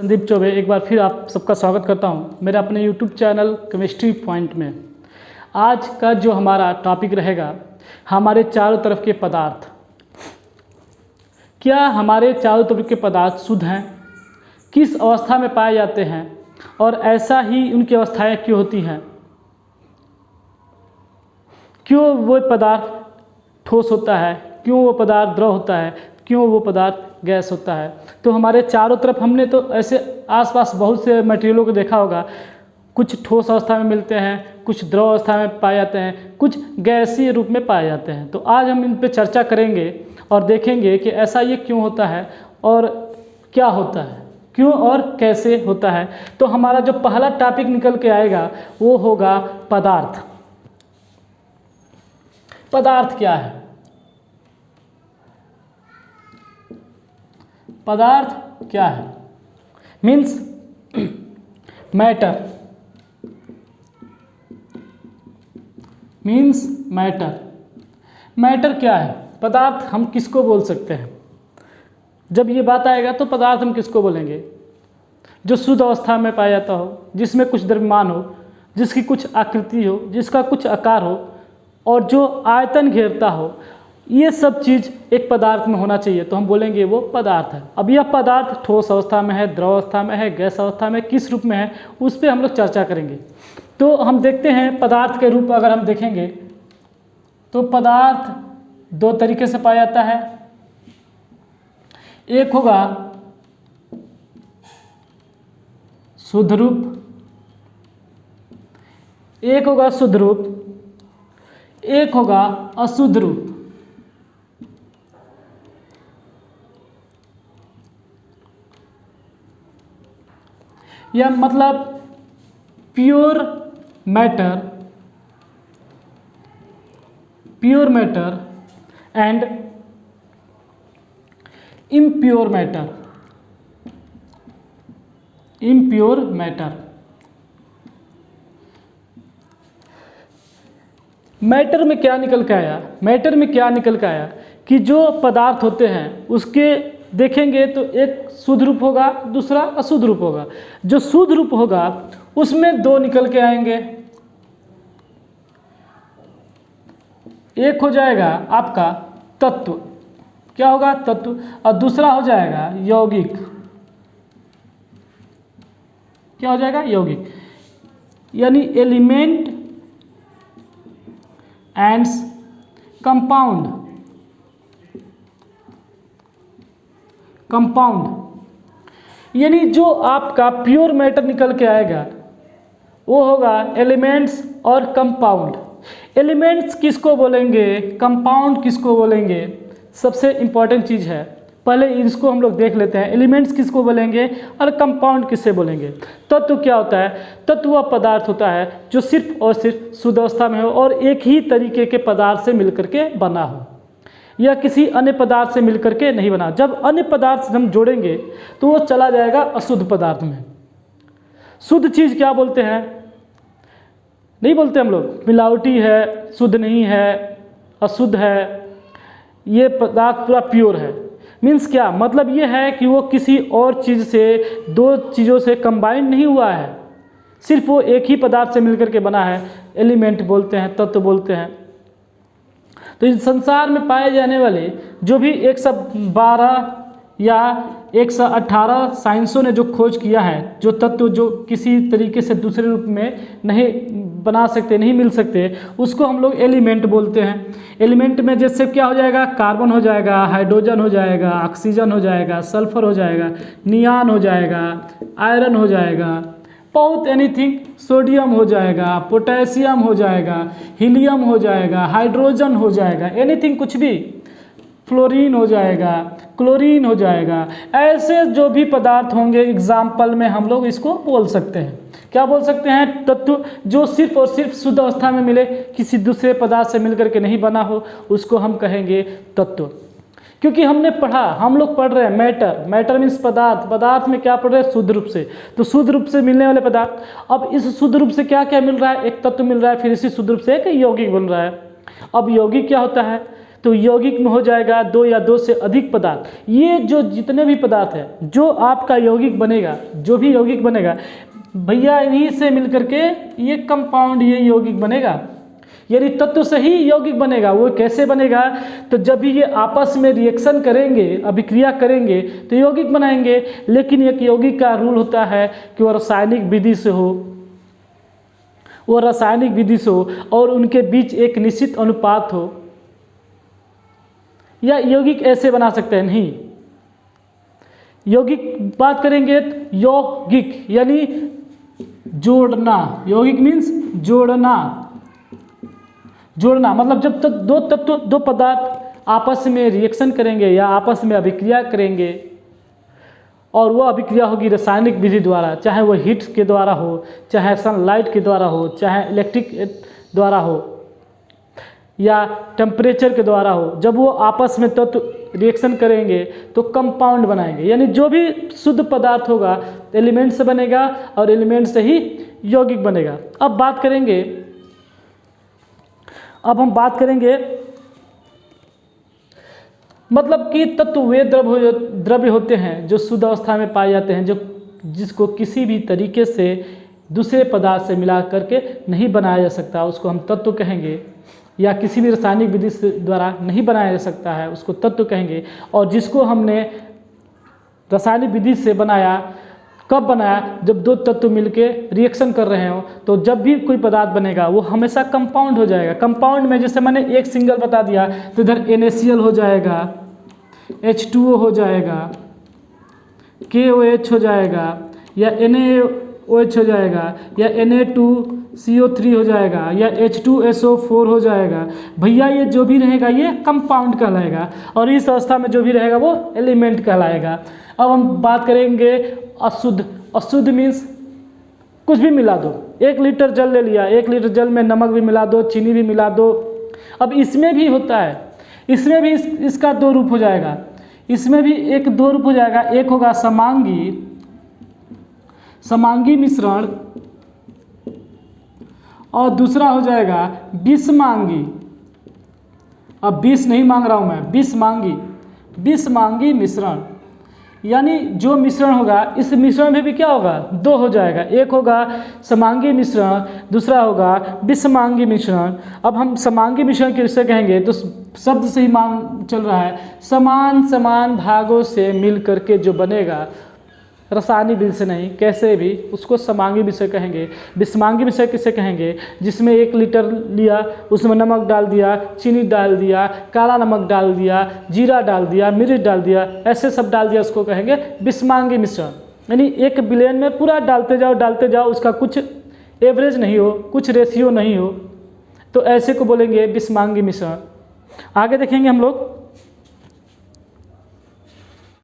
संदीप चौबे एक बार फिर आप सबका स्वागत करता हूं मेरे अपने यूट्यूब चैनल केमिस्ट्री पॉइंट में। आज का जो हमारा टॉपिक रहेगा, हमारे चारों तरफ के पदार्थ। क्या हमारे चारों तरफ के पदार्थ शुद्ध हैं? किस अवस्था में पाए जाते हैं और ऐसा ही उनकी अवस्थाएं क्यों होती हैं? क्यों वो पदार्थ ठोस होता है, क्यों वो पदार्थ द्रव होता है, क्यों वो पदार्थ गैस होता है? तो हमारे चारों तरफ हमने तो ऐसे आसपास बहुत से मटेरियलों को देखा होगा। कुछ ठोस अवस्था में मिलते हैं, कुछ द्रव अवस्था में पाए जाते हैं, कुछ गैसीय रूप में पाए जाते हैं। तो आज हम इन पे चर्चा करेंगे और देखेंगे कि ऐसा ये क्यों होता है और क्या होता है, क्यों और कैसे होता है। तो हमारा जो पहला टॉपिक निकल के आएगा वो होगा पदार्थ। पदार्थ क्या है? पदार्थ क्या है? Means matter. Means matter. Matter क्या है? पदार्थ हम किसको बोल सकते हैं? जब ये बात आएगा तो पदार्थ हम किसको बोलेंगे? जो शुद्ध अवस्था में पाया जाता हो, जिसमें कुछ द्रव्यमान हो, जिसकी कुछ आकृति हो, जिसका कुछ आकार हो और जो आयतन घेरता हो, ये सब चीज़ एक पदार्थ में होना चाहिए, तो हम बोलेंगे वो पदार्थ है। अब यह पदार्थ ठोस अवस्था में है, द्रव अवस्था में है, गैस अवस्था में, किस रूप में है, उस पर हम लोग चर्चा करेंगे। तो हम देखते हैं पदार्थ के रूप अगर हम देखेंगे तो पदार्थ दो तरीके से पाया जाता है। एक होगा शुद्ध रूप, एक होगा शुद्ध रूप, एक होगा अशुद्ध रूप। यह मतलब pure matter and impure matter. Matter में क्या निकल के आया? मैटर में क्या निकल के आया कि जो पदार्थ होते हैं उसके देखेंगे तो एक शुद्ध रूप होगा, दूसरा अशुद्ध रूप होगा। जो शुद्ध रूप होगा उसमें दो निकल के आएंगे। एक हो जाएगा आपका तत्व, क्या होगा? तत्व। और दूसरा हो जाएगा यौगिक। क्या हो जाएगा? यौगिक, यानी एलिमेंट एंड कंपाउंड। यानी जो आपका प्योर मैटर निकल के आएगा वो होगा एलिमेंट्स और कंपाउंड। एलिमेंट्स किसको बोलेंगे, कंपाउंड किसको बोलेंगे? सबसे इम्पॉर्टेंट चीज़ है, पहले इसको हम लोग देख लेते हैं। एलिमेंट्स किसको बोलेंगे और कंपाउंड किससे बोलेंगे? तत्व क्या होता है? तत्व वह पदार्थ होता है जो सिर्फ और सिर्फ शुद्ध अवस्था में हो और एक ही तरीके के पदार्थ से मिलकर के बना हो, या किसी अन्य पदार्थ से मिलकर के नहीं बना। जब अन्य पदार्थ से हम जोड़ेंगे तो वो चला जाएगा अशुद्ध पदार्थ में। शुद्ध चीज़ क्या बोलते हैं? नहीं बोलते हम लोग मिलावटी है, शुद्ध नहीं है, अशुद्ध है। ये पदार्थ पूरा प्योर है। मीन्स क्या मतलब? ये है कि वो किसी और चीज़ से, दो चीज़ों से कंबाइंड नहीं हुआ है, सिर्फ वो एक ही पदार्थ से मिलकर के बना है। एलिमेंट बोलते हैं, तत्व बोलते हैं। तो इस संसार में पाए जाने वाले जो भी 112 या 118 साइंसों ने जो खोज किया है, जो तत्व जो किसी तरीके से दूसरे रूप में नहीं बना सकते, नहीं मिल सकते, उसको हम लोग एलिमेंट बोलते हैं। एलिमेंट में जैसे क्या हो जाएगा? कार्बन हो जाएगा, हाइड्रोजन हो जाएगा, ऑक्सीजन हो जाएगा, सल्फर हो जाएगा, नियान हो जाएगा, आयरन हो जाएगा, बहुत एनीथिंग, सोडियम हो जाएगा, पोटेशियम हो जाएगा, हीलियम हो जाएगा, हाइड्रोजन हो जाएगा, एनीथिंग, कुछ भी, फ्लोरीन हो जाएगा, क्लोरीन हो जाएगा। ऐसे जो भी पदार्थ होंगे एग्जाम्पल में हम लोग इसको बोल सकते हैं। क्या बोल सकते हैं? तत्व जो सिर्फ और सिर्फ शुद्ध अवस्था में मिले, किसी दूसरे पदार्थ से मिलकर के नहीं बना हो, उसको हम कहेंगे तत्व। क्योंकि हमने पढ़ा, हम लोग पढ़ रहे हैं मैटर मीन्स पदार्थ। पदार्थ में क्या पढ़ रहे हैं? शुद्ध रूप से। तो शुद्ध रूप से मिलने वाले पदार्थ। अब इस शुद्ध रूप से क्या क्या मिल रहा है? एक तत्व मिल रहा है, फिर इसी शुद्ध रूप से एक यौगिक बन रहा है। अब यौगिक क्या होता है? तो यौगिक में हो जाएगा 2 या 2 से अधिक पदार्थ। ये जो जितने भी पदार्थ है जो आपका यौगिक बनेगा, जो भी यौगिक बनेगा भैया इन्हीं से मिलकर के ये कंपाउंड, ये यौगिक बनेगा। यानी तत्व से ही यौगिक बनेगा। वो कैसे बनेगा? तो जब भी ये आपस में रिएक्शन करेंगे, अभिक्रिया करेंगे तो यौगिक बनाएंगे। लेकिन एक यौगिक का रूल होता है कि वो रासायनिक विधि से हो, वो रासायनिक विधि से हो और उनके बीच एक निश्चित अनुपात हो। या यौगिक ऐसे बना सकते हैं? नहीं। यौगिक बात करेंगे तो यौगिक यानी जोड़ना। यौगिक मीन्स जोड़ना। जोड़ना मतलब जब तक दो तत्व, दो पदार्थ आपस में रिएक्शन करेंगे या आपस में अभिक्रिया करेंगे और वो अभिक्रिया होगी रासायनिक विधि द्वारा, चाहे वो हीट के द्वारा हो, चाहे सनलाइट के द्वारा हो, चाहे इलेक्ट्रिक द्वारा हो या टेम्परेचर के द्वारा हो। जब वो आपस में तत्व रिएक्शन करेंगे तो कंपाउंड बनाएंगे। यानी जो भी शुद्ध पदार्थ होगा एलिमेंट से बनेगा और एलिमेंट से ही यौगिक बनेगा। अब हम बात करेंगे मतलब कि तत्व वे द्रव्य होते हैं जो शुद्ध अवस्था में पाए जाते हैं, जिसको किसी भी तरीके से दूसरे पदार्थ से मिला करके नहीं बनाया जा सकता, उसको हम तत्व कहेंगे। या किसी भी रासायनिक विधि से द्वारा नहीं बनाया जा सकता है, उसको तत्व कहेंगे। और जिसको हमने रासायनिक विधि से बनाया, कब बनाया? जब दो तत्व मिलके रिएक्शन कर रहे हो। तो जब भी कोई पदार्थ बनेगा वो हमेशा कंपाउंड हो जाएगा। कंपाउंड में जैसे मैंने एक सिंगल बता दिया तो इधर NaCl हो जाएगा, H2O हो जाएगा, KOH हो जाएगा या NaOH हो जाएगा या Na2CO3 हो जाएगा या H2SO4 हो जाएगा। भैया ये जो भी रहेगा ये कंपाउंड कहलाएगा और इस अवस्था में जो भी रहेगा वो एलिमेंट कहलाएगा। अब हम बात करेंगे अशुद्ध। अशुद्ध मीन्स कुछ भी मिला दो। 1 लीटर जल ले लिया, 1 लीटर जल में नमक भी मिला दो, चीनी भी मिला दो। अब इसमें भी होता है, इसमें भी इसका 2 रूप हो जाएगा। इसमें भी 2 रूप हो जाएगा। एक होगा समांगी मिश्रण और दूसरा हो जाएगा विषमांगी। अब विष नहीं मांग रहा हूं मैं, विषमांगी मिश्रण। यानी जो मिश्रण होगा इस मिश्रण में भी क्या होगा? 2 हो जाएगा। एक होगा समांगी मिश्रण, दूसरा होगा विषमांगी मिश्रण। अब हम समांगी मिश्रण किससे कहेंगे? तो शब्द से ही मान चल रहा है, समान समान भागों से मिल करके जो बनेगा, रासायनिक विधि से नहीं, कैसे भी, उसको समांगी विषय कहेंगे। विषमांगी विषय किसे कहेंगे? जिसमें 1 लीटर लिया, उसमें नमक डाल दिया, चीनी डाल दिया, काला नमक डाल दिया, जीरा डाल दिया, मिर्च डाल दिया, ऐसे सब डाल दिया, उसको कहेंगे विषमांगी मिश्रण। यानी एक बिलियन में पूरा डालते जाओ, उसका कुछ एवरेज नहीं हो, कुछ रेशियो नहीं हो, तो ऐसे को बोलेंगे विषमांगी मिश्रण। आगे देखेंगे हम लोग